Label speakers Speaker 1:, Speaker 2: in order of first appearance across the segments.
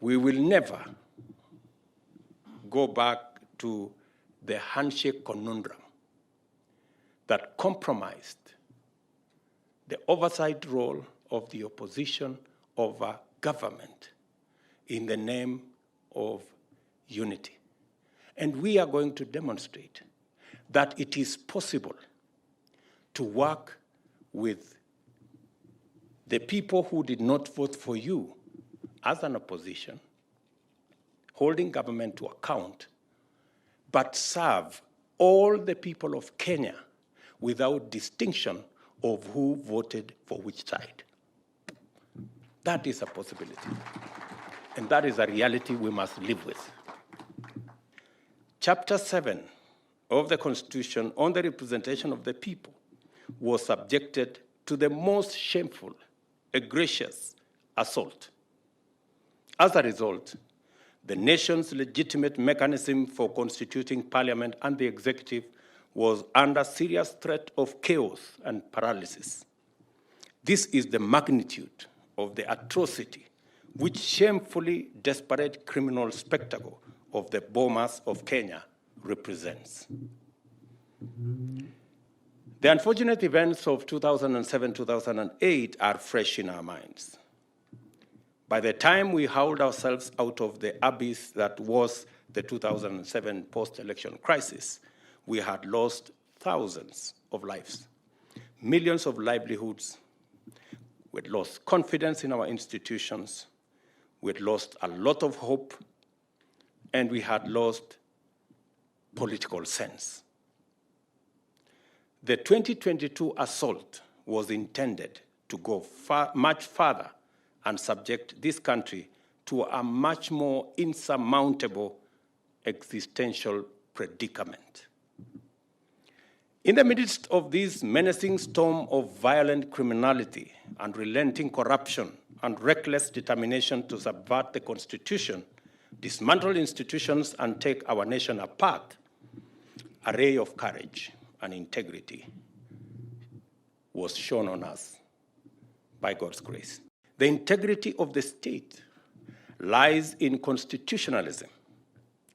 Speaker 1: We will never go back to the handshake conundrum that compromised the oversight role of the opposition over government in the name of unity. And we are going to demonstrate that it is possible to work with the people who did not vote for you as an opposition, holding government to account, but serve all the people of Kenya without distinction of who voted for which side. That is a possibility. And that is a reality we must live with. Chapter 7 of the Constitution on the representation of the people was subjected to the most shameful, egregious assault. As a result, the nation's legitimate mechanism for constituting parliament and the executive was under serious threat of chaos and paralysis. This is the magnitude of the atrocity which shamefully desperate criminal spectacle of the bombers of Kenya represents. The unfortunate events of 2007-2008 are fresh in our minds. By the time we hauled ourselves out of the abyss that was the 2007 post-election crisis, we had lost thousands of lives, millions of livelihoods. We had lost confidence in our institutions. We had lost a lot of hope, and we had lost political sense. The 2022 assault was intended to go much further and subject this country to a much more insurmountable existential predicament. In the midst of this menacing storm of violent criminality, unrelenting corruption, and reckless determination to subvert the Constitution, dismantle institutions, and take our nation apart, a ray of courage and integrity was shown on us by God's grace. The integrity of the state lies in constitutionalism.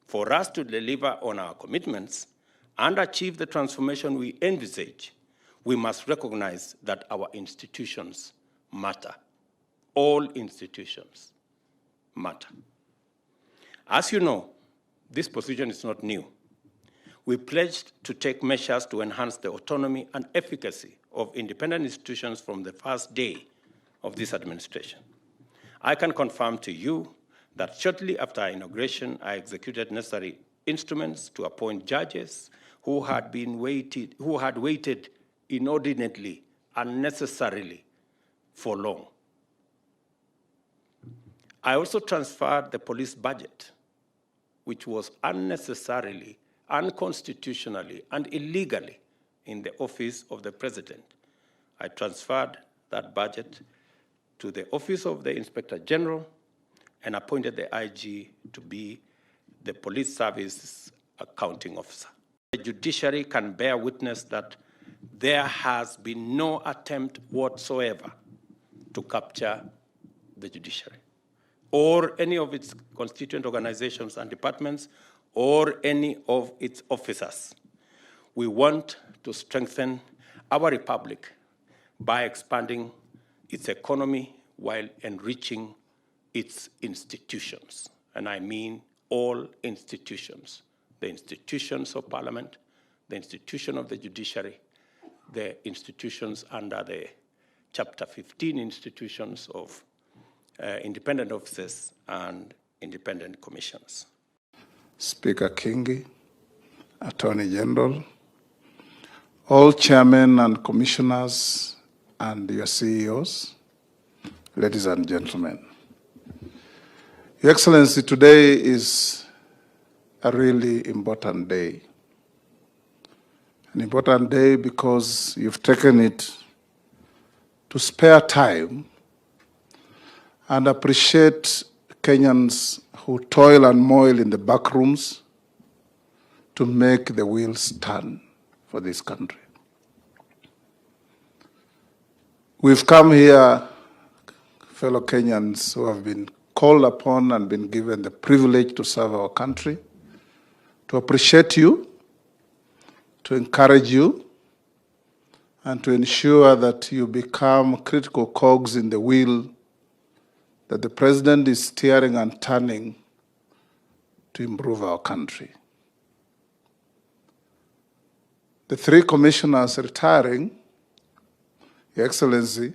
Speaker 1: For us to deliver on our commitments and achieve the transformation we envisage, we must recognize that our institutions matter. All institutions matter. As you know, this position is not new. We pledged to take measures to enhance the autonomy and efficacy of independent institutions from the first day of this administration. I can confirm to you that shortly after our inauguration, I executed necessary instruments to appoint judges who had waited inordinately, unnecessarily, for long. I also transferred the police budget, which was unnecessarily, unconstitutionally, and illegally in the office of the president. I transferred that budget to the office of the Inspector General and appointed the IG to be the police service accounting officer. The judiciary can bear witness that there has been no attempt whatsoever to capture the judiciary or any of its constituent organizations and departments or any of its officers. We want to strengthen our republic by expanding its economy while enriching its institutions. And I mean all institutions. The institutions of parliament, the institution of the judiciary, the institutions under the Chapter 15 institutions of independent offices and independent commissions.
Speaker 2: Speaker Kingi, Attorney General, all chairmen and commissioners and your CEOs, ladies and gentlemen. Your Excellency, today is a really important day. An important day because you've taken it to spare time and appreciate Kenyans who toil and moil in the back rooms to make the wheels turn for this country. We've come here, fellow Kenyans who have been called upon and been given the privilege to serve our country, to appreciate you, to encourage you, and to ensure that you become critical cogs in the wheel that the President is steering and turning to improve our country. The 3 commissioners retiring, Your Excellency,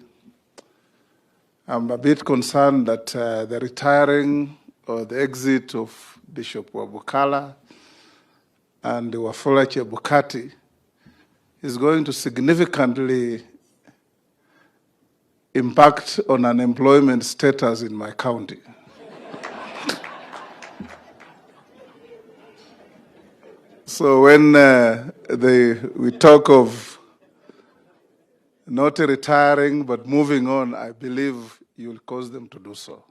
Speaker 2: I'm a bit concerned that the retiring or the exit of Bishop Wabukala and Wafula Chebukati is going to significantly impact on unemployment status in my county. So when we talk of not retiring but moving on, I believe you'll cause them to do so.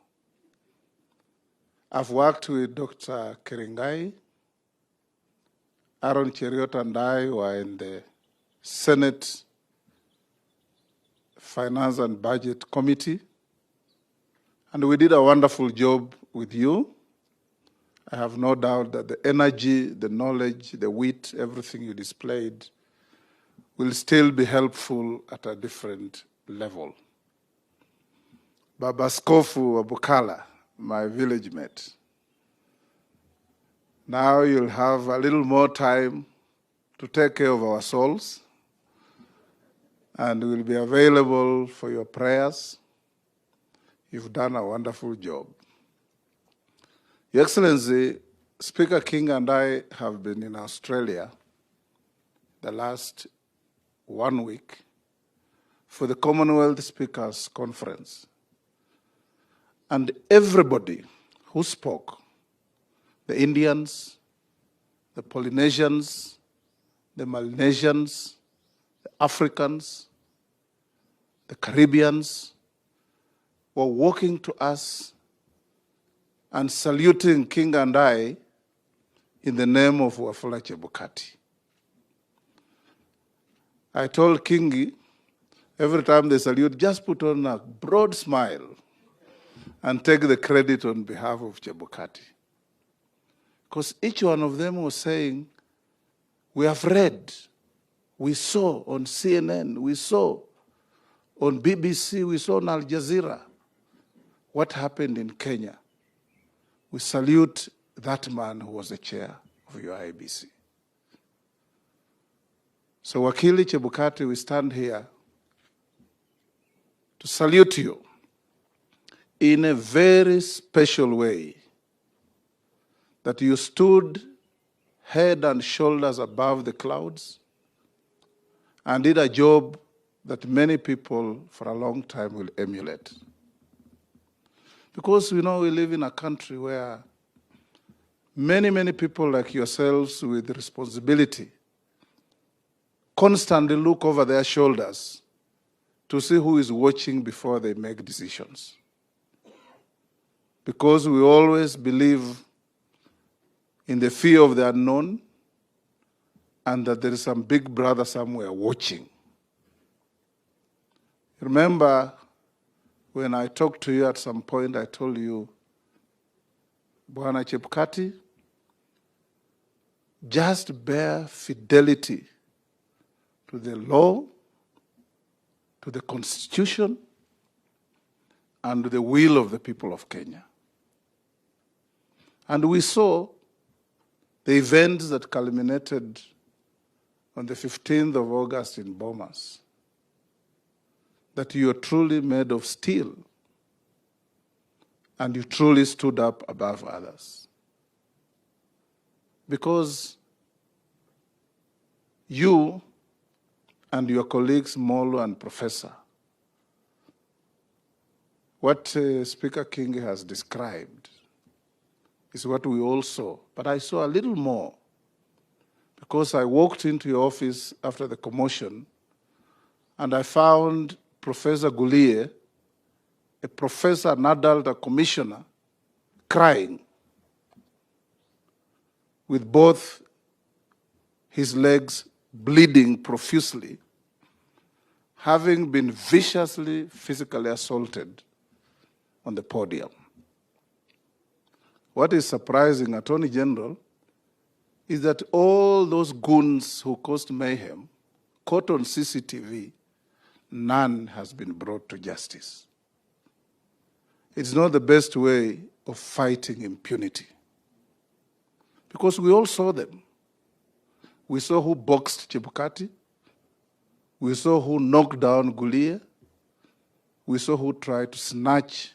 Speaker 2: I've worked with Dr. Keringai. Aaron Cheriot and I were in the Senate Finance and Budget Committee, and we did a wonderful job with you. I have no doubt that the energy, the knowledge, the wit, everything you displayed will still be helpful at a different level. Baba Skofu Wabukala, my village mate, now you'll have a little more time to take care of our souls, and we'll be available for your prayers. You've done a wonderful job. Your Excellency, Speaker King and I have been in Australia the last 1 week for the Commonwealth Speakers Conference. And everybody who spoke, the Indians, the Polynesians, the Melanesians, the Africans, the Caribbeans, were walking to us and saluting King and I in the name of Wafula Chebukati. I told Kingi, every time they salute, just put on a broad smile and take the credit on behalf of Chebukati. Because each one of them was saying, we have read, we saw on CNN, we saw on BBC, we saw on Al Jazeera what happened in Kenya. We salute that man who was the chair of your IBC. So Wakili Chebukati, we stand here to salute you in a very special way, that you stood head and shoulders above the clouds and did a job that many people for a long time will emulate. Because we know we live in a country where many, many people like yourselves with responsibility constantly look over their shoulders to see who is watching before they make decisions. Because we always believe in the fear of the unknown and that there is some big brother somewhere watching. Remember, when I talked to you at some point, I told you, Bwana Chebukati, just bear fidelity to the law, to the Constitution, and to the will of the people of Kenya. And we saw the events that culminated on the 15th of August in Bomas, that you are truly made of steel and you truly stood up above others. Because you and your colleagues, Molo and Professor, what Speaker King has described is what we all saw. But I saw a little more, because I walked into your office after the commotion and I found Professor Gulie, a professor, an adult, a commissioner, crying with both his legs bleeding profusely, having been viciously physically assaulted on the podium. What is surprising, Attorney General, is that all those goons who caused mayhem, caught on CCTV, none has been brought to justice. It's not the best way of fighting impunity. Because we all saw them. We saw who boxed Chebukati. We saw who knocked down Gulia. We saw who tried to snatch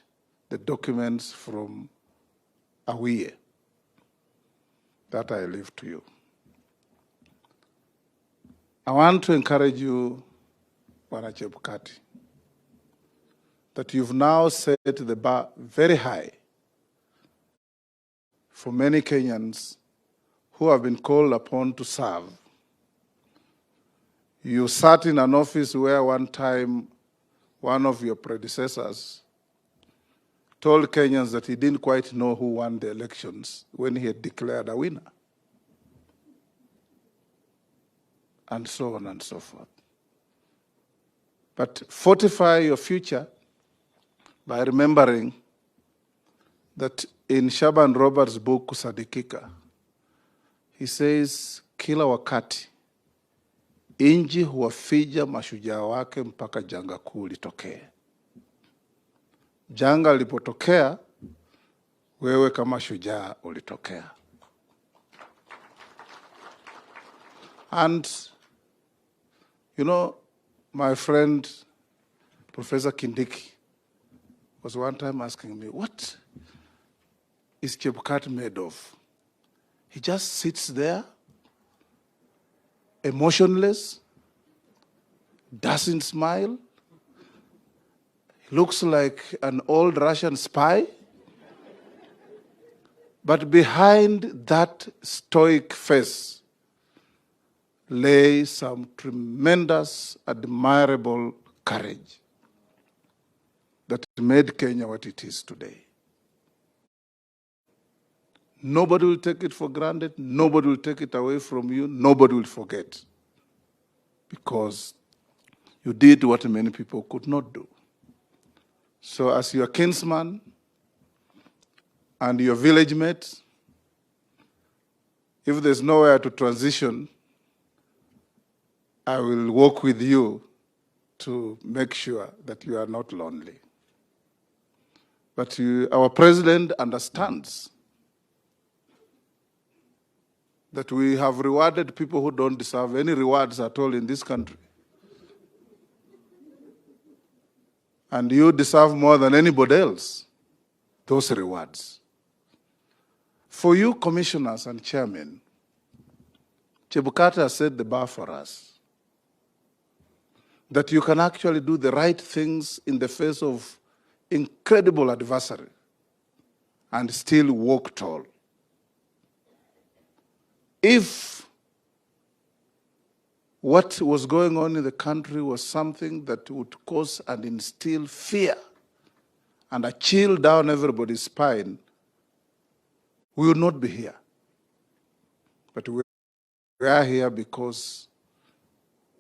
Speaker 2: the documents from Awiye. That I leave to you. I want to encourage you, Bwana Chebukati, that you've now set the bar very high for many Kenyans who have been called upon to serve. You sat in an office where one time one of your predecessors told Kenyans that he didn't quite know who won the elections when he had declared a winner, and so on and so forth. But fortify your future by remembering that in Shaban Roberts' book, Kusadikika, he says, kila wakati inji huwafija mashujaa wake mpaka janga kuu litokee. Janga lipotokea, wewe kama shujaa ulitokea. And, you know, my friend, Professor Kindiki, was one time asking me, what is Chebukati made of? He just sits there, emotionless, doesn't smile. He looks like an old Russian spy. But behind that stoic face lay some tremendous, admirable courage that made Kenya what it is today. Nobody will take it for granted. Nobody will take it away from you. Nobody will forget. Because you did what many people could not do. So as your kinsman and your village mate, if there's nowhere to transition, I will walk with you to make sure that you are not lonely. But our president understands that we have rewarded people who don't deserve any rewards at all in this country. And you deserve more than anybody else those rewards. For you commissioners and chairmen, Chebukati has set the bar for us, that you can actually do the right things in the face of incredible adversary and still walk tall. If what was going on in the country was something that would cause and instill fear and a chill down everybody's spine, we would not be here. But we are here because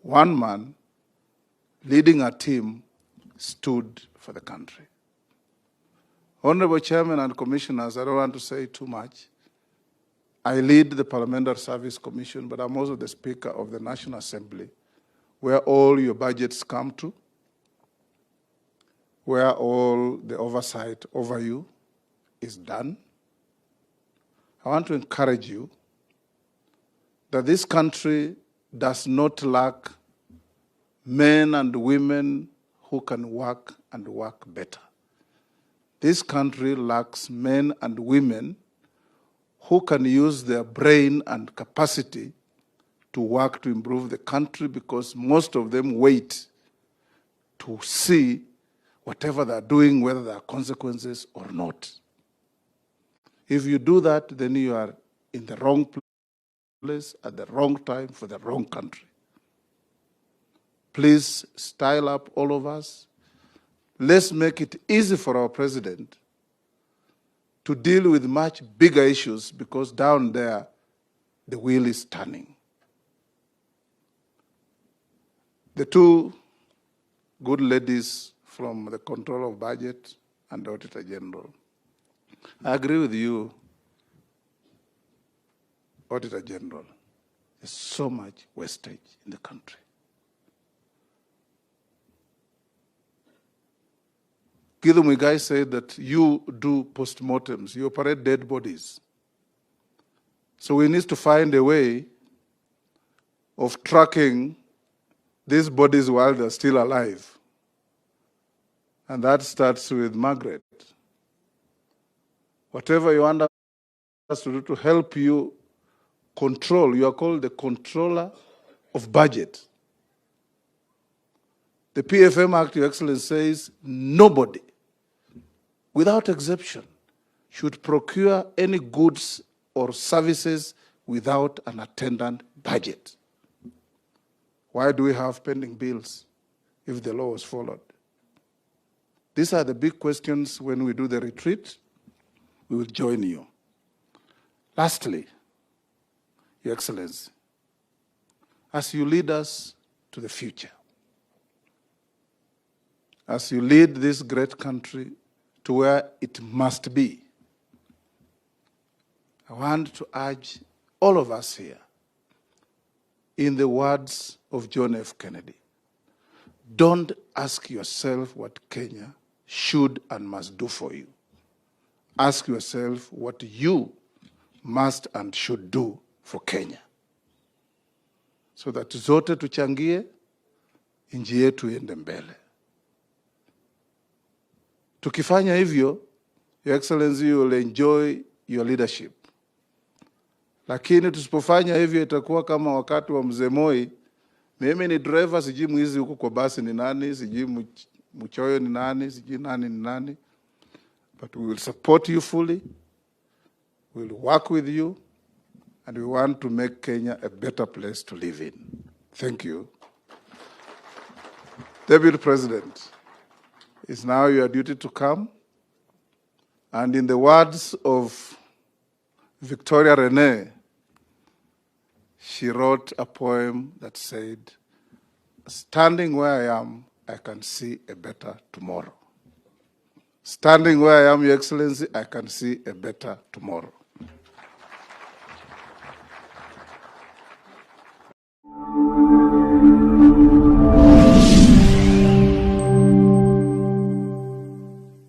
Speaker 2: one man leading a team stood for the country. Honorable Chairman and Commissioners, I don't want to say too much. I lead the Parliamentary Service Commission, but I'm also the Speaker of the National Assembly, where all your budgets come to, where all the oversight over you is done. I want to encourage you that this country does not lack men and women who can work and work better. This country lacks men and women who can use their brain and capacity to work to improve the country, because most of them wait to see whatever they're doing, whether there are consequences or not. If you do that, then you are in the wrong place at the wrong time for the wrong country. Please style up all of us. Let's make it easy for our president to deal with much bigger issues, because down there, the wheel is turning. The two good ladies from the Control of Budget and the Auditor General. I agree with you, Auditor General. There's so much wastage in the country. Githu Muigai said that you do postmortems, you operate dead bodies. So we need to find a way of tracking these bodies while they're still alive. And that starts with Margaret. Whatever you want us to do to help you control, you are called the controller of budget. The PFM Act, Your Excellency, says nobody, without exception, should procure any goods or services without an attendant budget. Why do we have pending bills if the law was followed? These are the big questions. When we do the retreat, we will join you. Lastly, Your Excellency, as you lead us to the future, as you lead this great country to where it must be, I want to urge all of us here, in the words of John F. Kennedy, don't ask yourself what Kenya should and must do for you. Ask yourself what you must and should do for Kenya, so that zote tuchangie, nchi yetu iende mbele. Tukifanya hivyo, Your Excellency, you will enjoy your leadership. Lakini tusipofanya hivyo itakuwa kama wakati wa Mzee Moi. Mimi ni driver, sijui mwizi huko kwa basi ni nani, sijui mchoyo ni nani, sijui nani ni nani. But we will support you fully. We will work with you. And we want to make Kenya a better place to live in. Thank you. Deputy President, it's now your duty to come. And in the words of Victoria Renee, she wrote a poem that said, standing where I am, I can see a better tomorrow. Standing where I am, Your Excellency, I can see a better tomorrow.